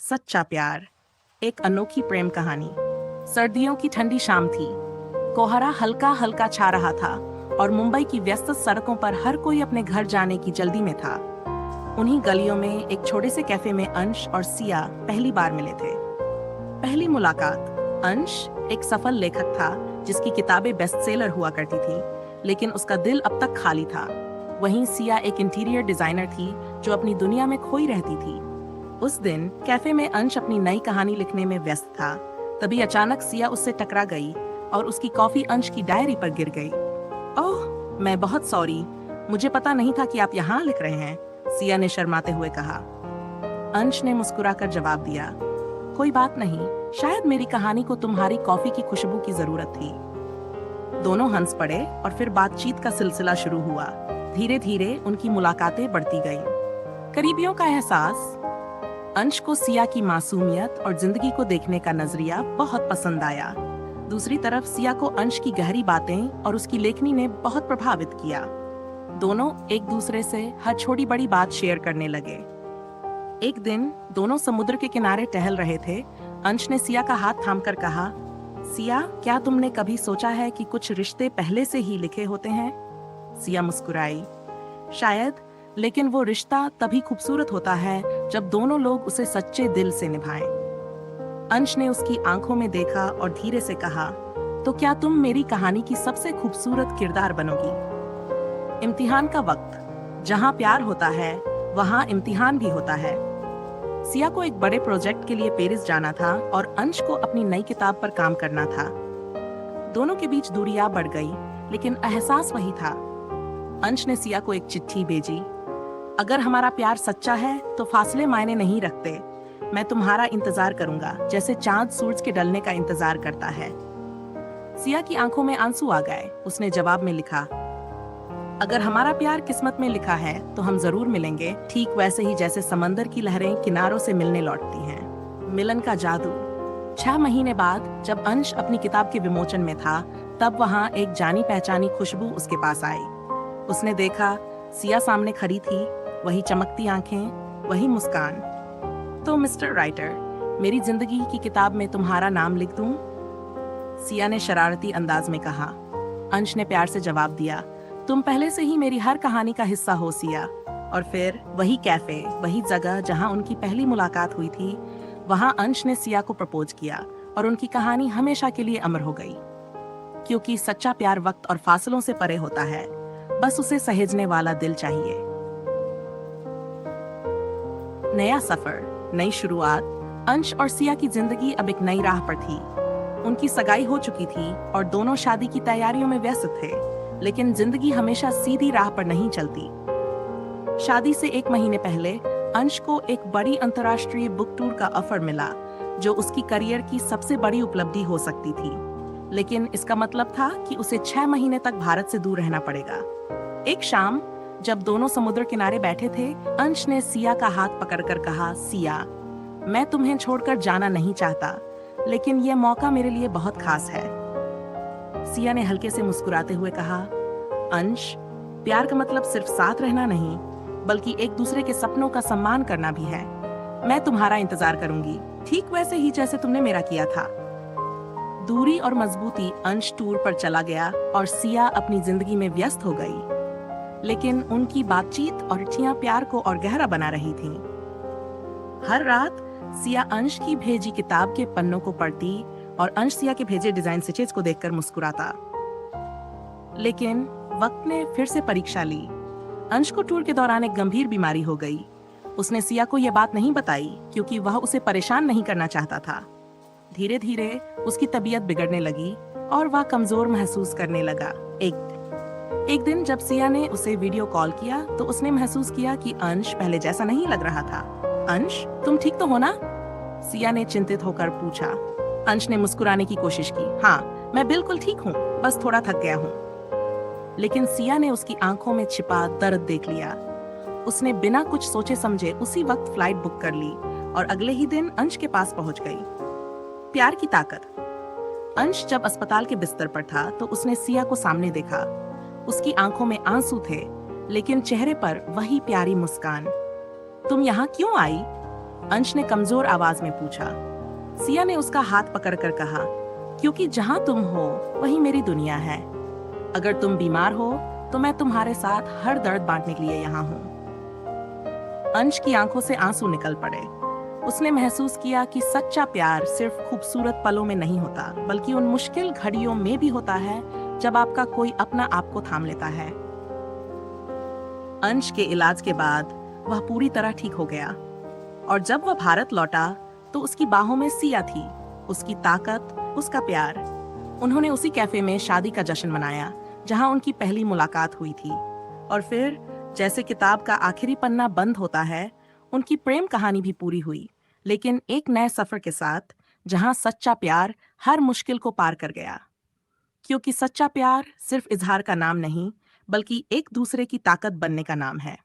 सच्चा प्यार। एक अनोखी प्रेम कहानी। सर्दियों की ठंडी शाम थी। कोहरा हल्का हल्का छा रहा था और मुंबई की व्यस्त सड़कों पर हर कोई अपने घर जाने की जल्दी में था। उन्हीं गलियों में एक छोटे से कैफे में अंश और सिया पहली बार मिले थे। पहली मुलाकात। अंश एक सफल लेखक था जिसकी किताबें बेस्टसेलर हुआ करती थी, लेकिन उसका दिल अब तक खाली था। वहीं सिया एक इंटीरियर डिजाइनर थी जो अपनी दुनिया में खोई रहती थी। उस दिन कैफे में अंश अपनी नई कहानी लिखने में व्यस्त था। तभी अचानक सिया उससे टकरा गई और उसकी कॉफी अंश की डायरी पर गिर गई। ओह, मैं बहुत सॉरी, मुझे पता नहीं था कि आप यहाँ लिख रहे हैं, सिया ने शर्माते हुए कहा। अंश ने मुस्कुराकर जवाब दिया, कोई बात नहीं, शायद मेरी कहानी को तुम्हारी कॉफी की खुशबू की जरूरत थी। दोनों हंस पड़े और फिर बातचीत का सिलसिला शुरू हुआ। धीरे धीरे उनकी मुलाकातें बढ़ती गईं। करीबियों का एहसास। अंश को सिया की मासूमियत और जिंदगी को देखने का नजरिया बहुत पसंद आया। दूसरी तरफ सिया को अंश की गहरी बातें और उसकी लेखनी ने बहुत प्रभावित किया। दोनों एक दूसरे से हर छोटी बड़ी बात शेयर करने लगे। एक दिन दोनों समुद्र के किनारे टहल रहे थे। अंश ने सिया का हाथ थामकर कहा, सिया, क्या तुमने कभी सोचा है कि कुछ रिश्ते पहले से ही लिखे होते हैं? सिया मुस्कुराई, शायद, लेकिन वो रिश्ता तभी खूबसूरत होता है जब दोनों लोग उसे सच्चे दिल से निभाएं। अंश ने उसकी आंखों में देखा और धीरे से कहा, तो क्या तुम मेरी कहानी की सबसे खूबसूरत किरदार बनोगी? इम्तिहान का वक्त। जहां प्यार होता है वहां इम्तिहान भी होता है। सिया को एक बड़े प्रोजेक्ट के लिए पेरिस जाना था और अंश को अपनी नई किताब पर काम करना था। दोनों के बीच दूरियां बढ़ गई, लेकिन एहसास वही था। अंश ने सिया को एक चिट्ठी भेजी, अगर हमारा प्यार सच्चा है तो फासले मायने नहीं रखते। मैं तुम्हारा इंतजार करूंगा जैसे चांद सूरज के ढलने का इंतजार करता है। सिया की आंखों में आंसू आ गए। उसने जवाब में लिखा, अगर हमारा प्यार किस्मत में लिखा है तो हम जरूर मिलेंगे, ठीक वैसे ही जैसे समंदर की लहरें किनारों से मिलने लौटती हैं। मिलन का जादू। 6 महीने बाद जब अंश अपनी किताब के विमोचन में था, तब वहां एक जानी पहचानी खुशबू उसके पास आई। उसने देखा सिया सामने खड़ी थी, वही चमकती आंखें, वही मुस्कान। तो मिस्टर राइटर, मेरी जिंदगी की किताब में तुम्हारा नाम लिख दूं? सिया ने शरारती अंदाज में कहा। अंश ने प्यार से जवाब दिया, तुम पहले से ही मेरी हर कहानी का हिस्सा हो सिया। और फिर वही कैफे, वही जगह जहां उनकी पहली मुलाकात हुई थी, वहां अंश ने सिया को प्रपोज किया और उनकी कहानी हमेशा के लिए अमर हो गई। क्योंकि सच्चा प्यार वक्त और फासलों से परे होता है, बस उसे सहेजने वाला दिल चाहिए। नया सफर, नई शुरुआत। अंश और सिया की जिंदगी अब एक नई राह पर थी। उनकी सगाई हो चुकी थी और दोनों शादी की तैयारियों में व्यस्त थे, लेकिन जिंदगी हमेशा सीधी राह पर नहीं चलती। शादी से 1 महीने पहले अंश को एक बड़ी अंतर्राष्ट्रीय बुक टूर का ऑफर मिला, जो उसकी करियर की सबसे बड़ी उपलब्धि हो सकती थी। लेकिन इसका मतलब था कि उसे 6 महीने तक भारत से दूर रहना पड़ेगा। एक शाम जब दोनों समुद्र किनारे बैठे थे, अंश ने सिया का हाथ पकड़कर कहा, सिया, मैं तुम्हें छोड़कर जाना नहीं चाहता, लेकिन यह मौका मेरे लिए बहुत खास है। सिया ने हल्के से मुस्कुराते हुए कहा, अंश, प्यार का मतलब सिर्फ साथ रहना नहीं, बल्कि एक दूसरे के सपनों का सम्मान करना भी है। मैं तुम्हारा इंतजार करूंगी, ठीक वैसे ही जैसे तुमने मेरा किया था। दूरी और मजबूती। अंश टूर पर चला गया और सिया अपनी जिंदगी में व्यस्त हो गई, लेकिन उनकी बातचीत और चिट्ठियां प्यार को और गहरा बना रही थीं। हर रात सिया अंश की भेजी किताब के पन्नों को पढ़ती और अंश सिया के भेजे डिजाइन स्टिचेस को देखकर मुस्कुराता। लेकिन वक्त ने फिर से परीक्षा ली। अंश को टूर के दौरान एक गंभीर बीमारी हो गई। उसने सिया को यह बात नहीं बताई क्योंकि वह उसे परेशान नहीं करना चाहता था। धीरे धीरे उसकी तबीयत बिगड़ने लगी और वह कमजोर महसूस करने लगा। एक दिन जब सिया ने उसे वीडियो कॉल किया तो उसने महसूस किया कि अंश पहले जैसा नहीं लग रहा था। अंश, तुम ठीक तो हो ना? सिया ने चिंतित होकर पूछा। अंश ने मुस्कुराने की कोशिश की, हाँ, मैं बिल्कुल ठीक हूँ, बस थोड़ा थक गया हूँ। लेकिन सिया ने उसकी आंखों में छिपा दर्द देख लिया। उसने बिना कुछ सोचे समझे उसी वक्त फ्लाइट बुक कर ली और अगले ही दिन अंश के पास पहुंच गई। प्यार की ताकत। अंश जब अस्पताल के बिस्तर पर था तो उसने सिया को सामने देखा। उसकी आंखों में आंसू थे, लेकिन चेहरे पर वही प्यारी मुस्कान। तुम यहाँ क्यों आई? अंश ने कमजोर आवाज में पूछा। सिया ने उसका हाथ पकड़कर कहा, क्योंकि जहां तुम हो वही मेरी दुनिया है। अगर तुम बीमार हो तो मैं तुम्हारे साथ हर दर्द बांटने के लिए यहाँ हूँ। अंश की आंखों से आंसू निकल पड़े। उसने महसूस किया कि सच्चा प्यार सिर्फ खूबसूरत पलों में नहीं होता, बल्कि उन मुश्किल घड़ियों में भी होता है जब आपका कोई अपना आपको थाम लेता है। अंश के इलाज के बाद वह पूरी तरह ठीक हो गया और जब वह भारत लौटा तो उसकी बाहों में सिया थी, उसकी ताकत, उसका प्यार। उन्होंने उसी कैफे में शादी का जश्न मनाया जहां उनकी पहली मुलाकात हुई थी। और फिर जैसे किताब का आखिरी पन्ना बंद होता है, उनकी प्रेम कहानी भी पूरी हुई, लेकिन एक नए सफर के साथ, जहां सच्चा प्यार हर मुश्किल को पार कर गया। क्योंकि सच्चा प्यार सिर्फ इजहार का नाम नहीं, बल्कि एक दूसरे की ताकत बनने का नाम है।